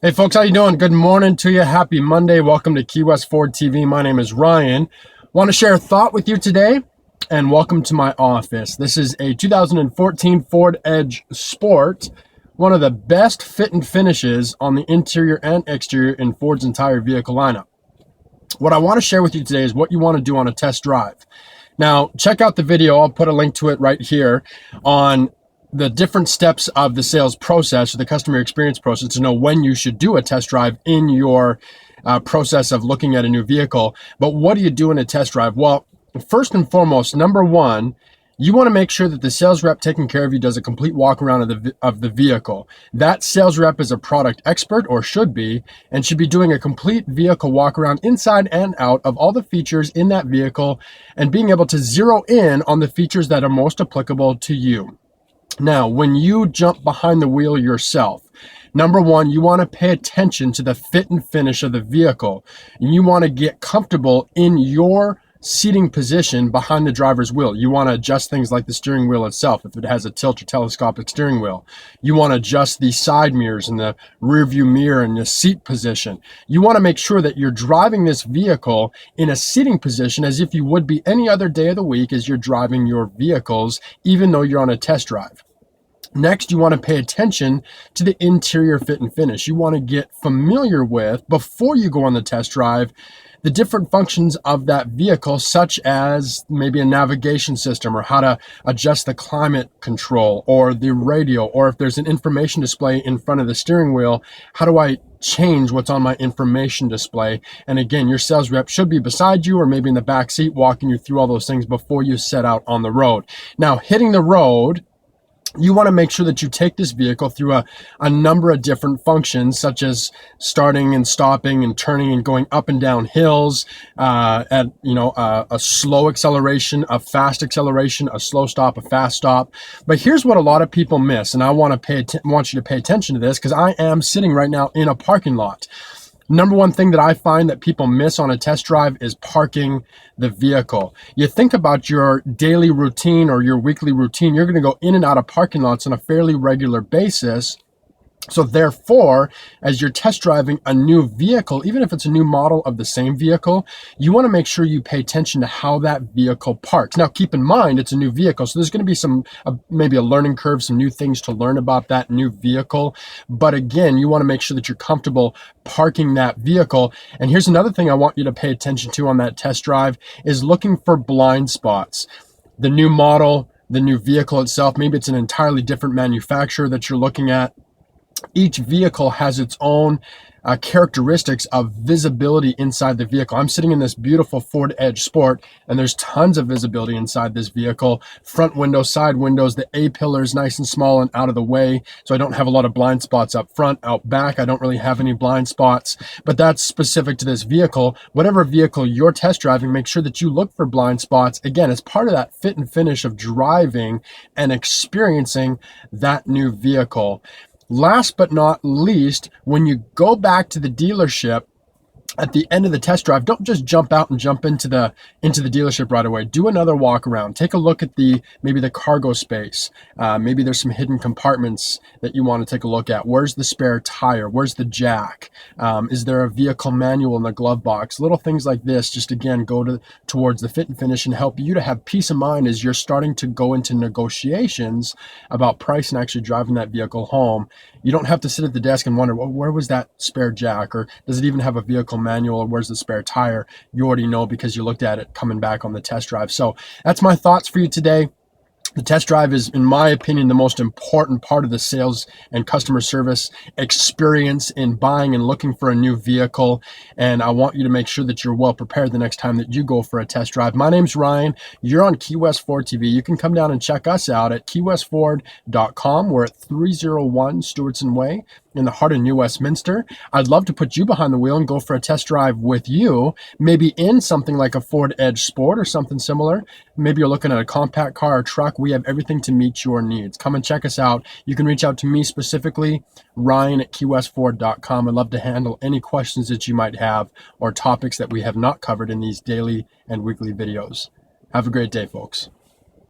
Hey folks, how you doing? Good morning to you. Happy Monday. Welcome to Key West Ford TV. My name is Ryan. Want to share a thought with you today, and welcome to my office. This is a 2014 Ford Edge Sport, one of the best fit and finishes on the interior and exterior in Ford's entire vehicle lineup. What I want to share with you today is what you want to do on a test drive. Now, check out the video. I'll put a link to it right here on the different steps of the sales process or the customer experience process to know when you should do a test drive in your process of looking at a new vehicle. But what do you do in a test drive? Well, first and foremost, number one, you want to make sure that the sales rep taking care of you does a complete walk around of the vehicle. That sales rep is a product expert, or should be, and should be doing a complete vehicle walk around inside and out of all the features in that vehicle and being able to zero in on the features that are most applicable to you. Now, when you jump behind the wheel yourself, number one, you want to pay attention to the fit and finish of the vehicle. You want to get comfortable in your seating position behind the driver's wheel. You want to adjust things like the steering wheel itself, if it has a tilt or telescopic steering wheel. You want to adjust the side mirrors and the rear view mirror and the seat position. You want to make sure that you're driving this vehicle in a sitting position as if you would be any other day of the week as you're driving your vehicles, even though you're on a test drive. Next, you want to pay attention to the interior fit and finish. You want to get familiar with, before you go on the test drive, the different functions of that vehicle, such as maybe a navigation system, or how to adjust the climate control or the radio, or if there's an information display in front of the steering wheel, how do I change what's on my information display? And again, your sales rep should be beside you or maybe in the back seat walking you through all those things before you set out on the road. Now, hitting the road, you want to make sure that you take this vehicle through a number of different functions, such as starting and stopping and turning and going up and down hills, at a slow acceleration, a fast acceleration, a slow stop, a fast stop. But here's what a lot of people miss, and I want you to pay attention to this because I am sitting right now in a parking lot. Number one thing that I find that people miss on a test drive is parking the vehicle. You think about your daily routine or your weekly routine, you're going to go in and out of parking lots on a fairly regular basis. So therefore, as you're test driving a new vehicle, even if it's a new model of the same vehicle, you want to make sure you pay attention to how that vehicle parks. Now, keep in mind, it's a new vehicle, so there's going to be maybe a learning curve, some new things to learn about that new vehicle. But again, you want to make sure that you're comfortable parking that vehicle. And here's another thing I want you to pay attention to on that test drive is looking for blind spots. The new model, the new vehicle itself, maybe it's an entirely different manufacturer that you're looking at. Each vehicle has its own characteristics of visibility inside the vehicle. I'm sitting in this beautiful Ford Edge Sport, and there's tons of visibility inside this vehicle. Front windows, side windows, the A-pillar is nice and small and out of the way, so I don't have a lot of blind spots up front. Out back, I don't really have any blind spots, but that's specific to this vehicle. Whatever vehicle you're test driving, make sure that you look for blind spots. Again, it's part of that fit and finish of driving and experiencing that new vehicle. Last but not least, when you go back to the dealership at the end of the test drive, don't just jump out and jump into the dealership right away. Do another walk around. Take a look at maybe the cargo space. Maybe there's some hidden compartments that you want to take a look at. Where's the spare tire? Where's the jack? Is there a vehicle manual in the glove box? Little things like this, just again, go towards the fit and finish and help you to have peace of mind as you're starting to go into negotiations about price and actually driving that vehicle home. You don't have to sit at the desk and wonder, well, where was that spare jack? Or does it even have a vehicle manual? Or where's the spare tire? You already know because you looked at it coming back on the test drive. So that's my thoughts for you today. The test drive is, in my opinion, the most important part of the sales and customer service experience in buying and looking for a new vehicle. And I want you to make sure that you're well prepared the next time that you go for a test drive. My name's Ryan. You're on Key West Ford TV. You can come down and check us out at keywestford.com. We're at 301 Stewardson Way in the heart of New Westminster. I'd love to put you behind the wheel and go for a test drive with you, maybe in something like a Ford Edge Sport or something similar. Maybe you're looking at a compact car or truck. We have everything to meet your needs. Come and check us out. You can reach out to me specifically, Ryan at keywestford.com. I'd love to handle any questions that you might have or topics that we have not covered in these daily and weekly videos. Have a great day, folks.